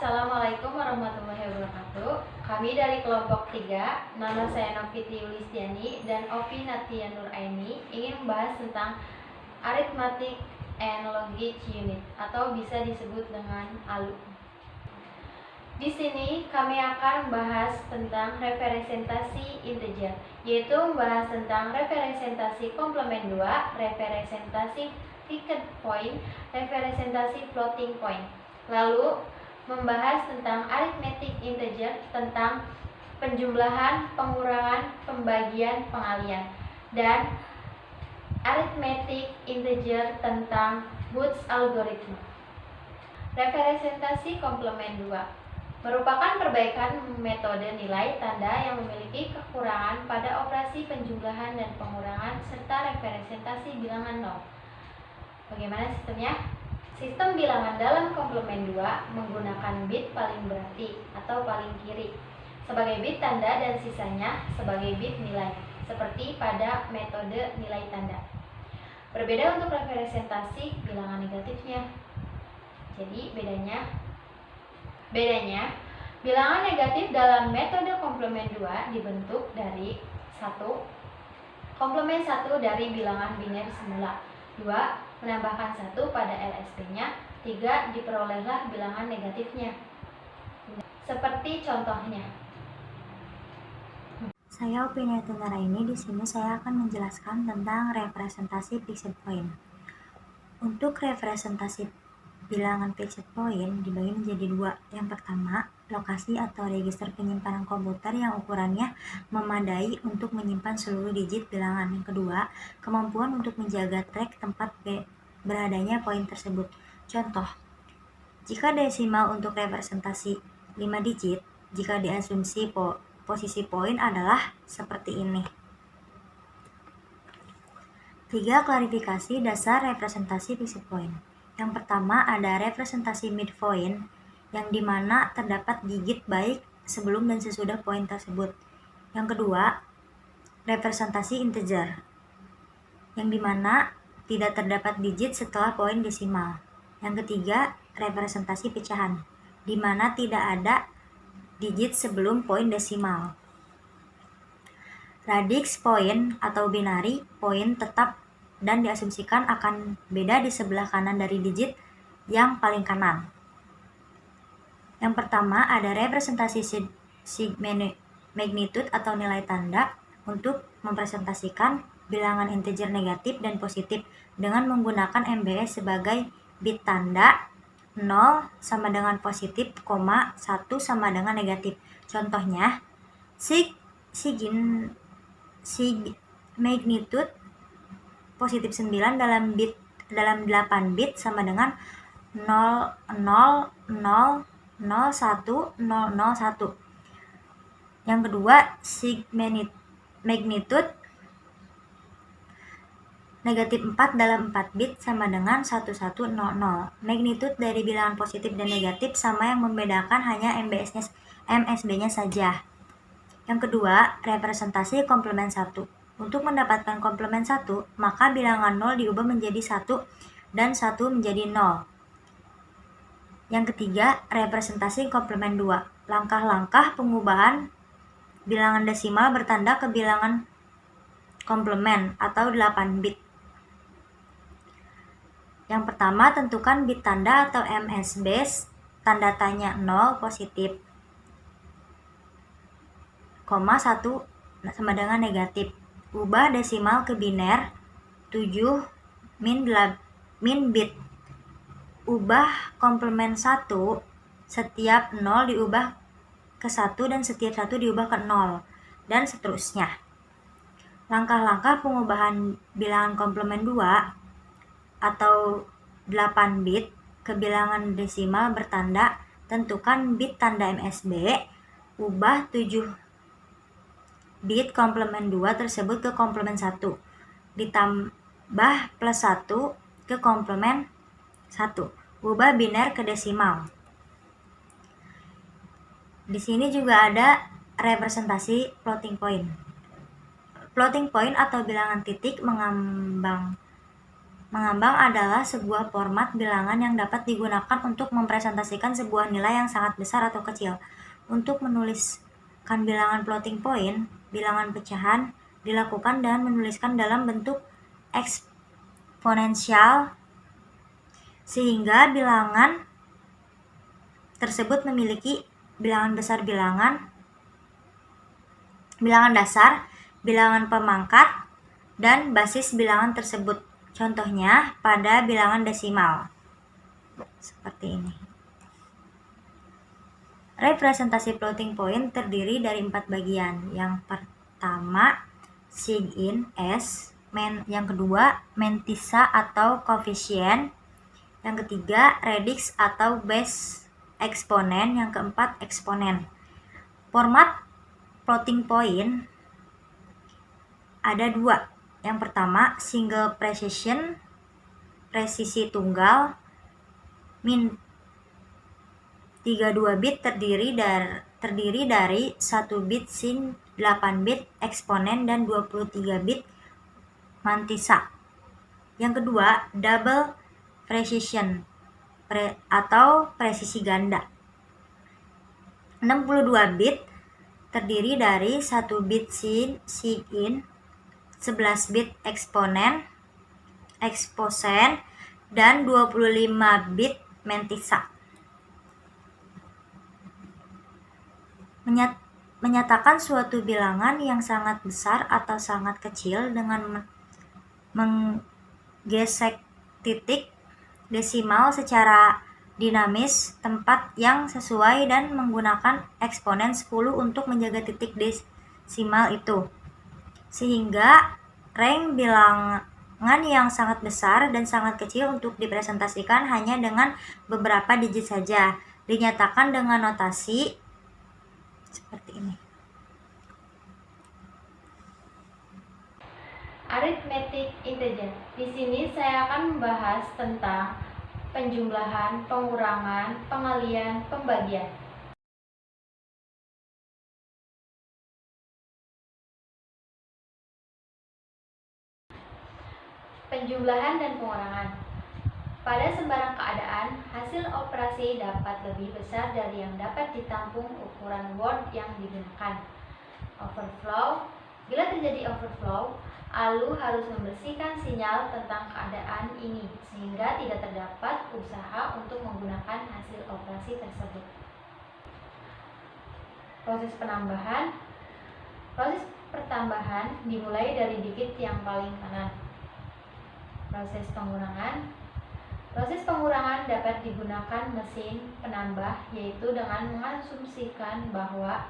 Assalamualaikum warahmatullahi wabarakatuh. Kami dari kelompok 3, nama saya Noviti Yulistiani dan Opi Natia Nuraini ingin membahas tentang Arithmetic and Logic Unit atau bisa disebut dengan ALU. Di sini kami akan membahas tentang representasi integer, yaitu membahas tentang representasi komplement 2, representasi fixed point, representasi floating point. Lalu membahas tentang arithmetic integer, tentang penjumlahan, pengurangan, pembagian, pengalian, dan arithmetic integer tentang Booth's algorithm. Representasi komplement 2 merupakan perbaikan metode nilai tanda yang memiliki kekurangan pada operasi penjumlahan dan pengurangan serta representasi bilangan 0. Bagaimana sistemnya? Sistem bilangan dalam komplement 2 menggunakan bit paling berarti atau paling kiri sebagai bit tanda dan sisanya sebagai bit nilai, seperti pada metode nilai tanda. Berbeda untuk representasi bilangan negatifnya. Jadi bedanya bilangan negatif dalam metode komplement 2 dibentuk dari 1. Komplement 1 dari bilangan biner semula, 2. menambahkan 1 pada LSB-nya, 3. diperolehlah bilangan negatifnya. Seperti contohnya. Saya Opi Natia Nuraini. Di sini saya akan menjelaskan tentang representasi fixed point. Untuk representasi bilangan fixed point dibagi menjadi 2. Yang pertama, lokasi atau register penyimpanan komputer yang ukurannya memadai untuk menyimpan seluruh digit bilangan. Yang kedua, kemampuan untuk menjaga track tempat beradanya poin tersebut. Contoh, jika desimal untuk representasi 5 digit, jika diasumsi posisi poin adalah seperti ini. 3 klarifikasi dasar representasi fixed point. Yang pertama ada representasi midpoint, yang dimana terdapat digit baik sebelum dan sesudah poin tersebut. Yang kedua, representasi integer, yang dimana tidak terdapat digit setelah poin desimal. Yang ketiga, representasi pecahan, dimana tidak ada digit sebelum poin desimal. Radix point atau binary point tetap dan diasumsikan akan beda di sebelah kanan dari digit yang paling kanan. Yang pertama ada representasi magnitude atau nilai tanda untuk mempresentasikan bilangan integer negatif dan positif dengan menggunakan MBS sebagai bit tanda 0 sama dengan positif, 1 sama dengan negatif. Contohnya, sig magnitude positif 9 dalam 8 bit sama dengan 0,000,001,001. Yang kedua, sig magnitude negatif 4 dalam 4 bit sama dengan 1100. Magnitude dari bilangan positif dan negatif sama, yang membedakan hanya MSB-nya saja. Yang kedua, representasi komplement 1. Untuk mendapatkan komplement 1, maka bilangan 0 diubah menjadi 1 dan 1 menjadi 0. Yang ketiga, representasi komplement 2. Langkah-langkah pengubahan bilangan desimal bertanda ke bilangan komplement atau 8 bit. Yang pertama, tentukan bit tanda atau MSB, tanda tanya 0 positif, 1 sama dengan negatif. Ubah desimal ke biner 7 min bit. Ubah komplement 1, setiap 0 diubah ke 1 dan setiap 1 diubah ke 0, dan seterusnya. Langkah-langkah pengubahan bilangan komplement 2 atau 8 bit ke bilangan desimal bertanda, tentukan bit tanda MSB, ubah 7 bit komplement 2 tersebut ke komplement 1, ditambah plus 1 ke komplement 1, ubah biner ke desimal. Di sini juga ada representasi floating point. Floating point atau bilangan titik mengambang Mengambang adalah sebuah format bilangan yang dapat digunakan untuk mempresentasikan sebuah nilai yang sangat besar atau kecil. Untuk menuliskan bilangan floating point, bilangan pecahan, dilakukan dengan menuliskan dalam bentuk eksponensial sehingga bilangan tersebut memiliki bilangan besar bilangan dasar, bilangan pemangkat, dan basis bilangan tersebut. Contohnya pada bilangan desimal. Seperti ini. Representasi floating point terdiri dari 4 bagian. Yang pertama, sign S, yang kedua, mantissa atau koefisien, yang ketiga, radix atau base eksponen, yang keempat, eksponen. Format floating point ada 2. Yang pertama, single precision, presisi tunggal, min 32 bit terdiri dari 1 bit sin, 8 bit eksponen, dan 23 bit mantissa. Yang kedua, double precision atau presisi ganda, 62 bit terdiri dari 1 bit sin, 11 bit eksponen, dan 25 bit mantissa. Menyatakan suatu bilangan yang sangat besar atau sangat kecil dengan menggesek titik desimal secara dinamis tempat yang sesuai dan menggunakan eksponen 10 untuk menjaga titik desimal itu. Sehingga range bilangan yang sangat besar dan sangat kecil untuk dipresentasikan hanya dengan beberapa digit saja. Dinyatakan dengan notasi seperti ini. Arithmetic integer. Di sini saya akan membahas tentang penjumlahan, pengurangan, pengalian, pembagian. Penjumlahan dan pengurangan. Pada sembarang keadaan, hasil operasi dapat lebih besar dari yang dapat ditampung ukuran word yang digunakan. Overflow. Bila terjadi overflow, ALU harus membersihkan sinyal tentang keadaan ini sehingga tidak terdapat usaha untuk menggunakan hasil operasi tersebut. Proses penambahan. Proses pertambahan dimulai dari digit yang paling kanan. Proses pengurangan. Proses pengurangan dapat digunakan mesin penambah, yaitu dengan mengasumsikan bahwa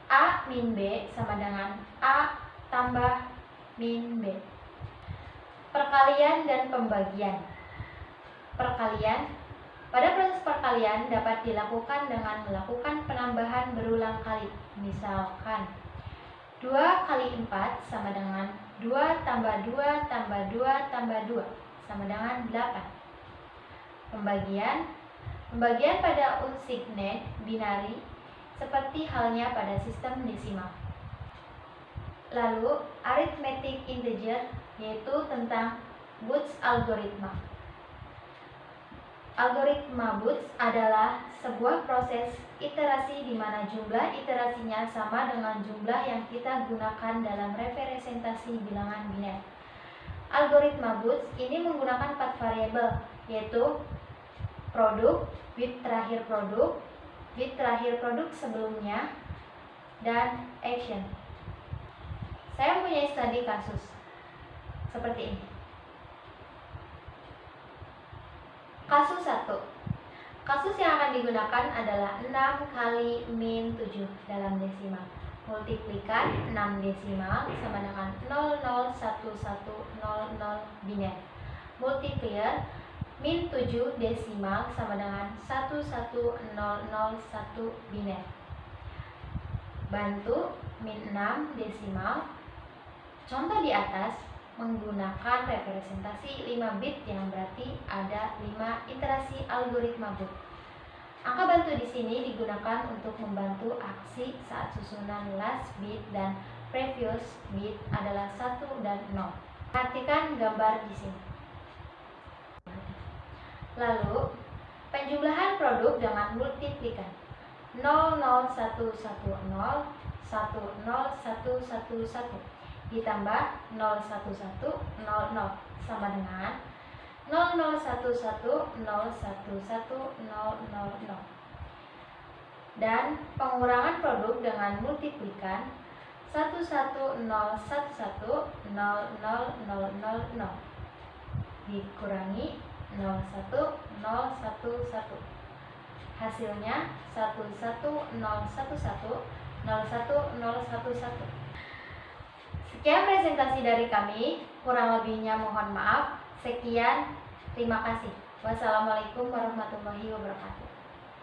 A min B sama dengan A tambah min B. Perkalian dan pembagian. Perkalian. Pada proses perkalian dapat dilakukan dengan melakukan penambahan berulang kali. Misalkan 2 kali 4 sama dengan 2 tambah 2 tambah 2 tambah 2 sama dengan 8. Pembagian. Pembagian pada unsigned binary seperti halnya pada sistem desimal. Lalu, arithmetic integer yaitu tentang Booth's algoritma. Algoritma Booth adalah sebuah proses iterasi di mana jumlah iterasinya sama dengan jumlah yang kita gunakan dalam representasi bilangan biner. Algoritma Booth ini menggunakan 4 variabel, yaitu produk, bit terakhir produk sebelumnya, dan action. Saya mempunyai studi kasus seperti ini. Kasus 1. Kasus yang akan digunakan adalah 6 kali min 7 dalam desimal. Multiplikan 6 desimal sama dengan 001100 biner. Multiplier min 7 desimal sama dengan 11001 biner. Bantu min 6 desimal. Contoh di atas menggunakan representasi 5 bit yang berarti ada 5 iterasi algoritma Booth. Angka bantu di sini digunakan untuk membantu aksi saat susunan last bit dan previous bit adalah 1 dan 0. Perhatikan gambar di sini. Lalu, penjumlahan produk dengan multiplikan 00110 10111 ditambah 01100 sama dengan 001101100. Dan pengurangan produk dengan multiplikan 110110000 dikurangi 01011. Hasilnya 11011011011. Sekian presentasi dari kami, kurang lebihnya mohon maaf. Sekian, terima kasih. Wassalamualaikum warahmatullahi wabarakatuh.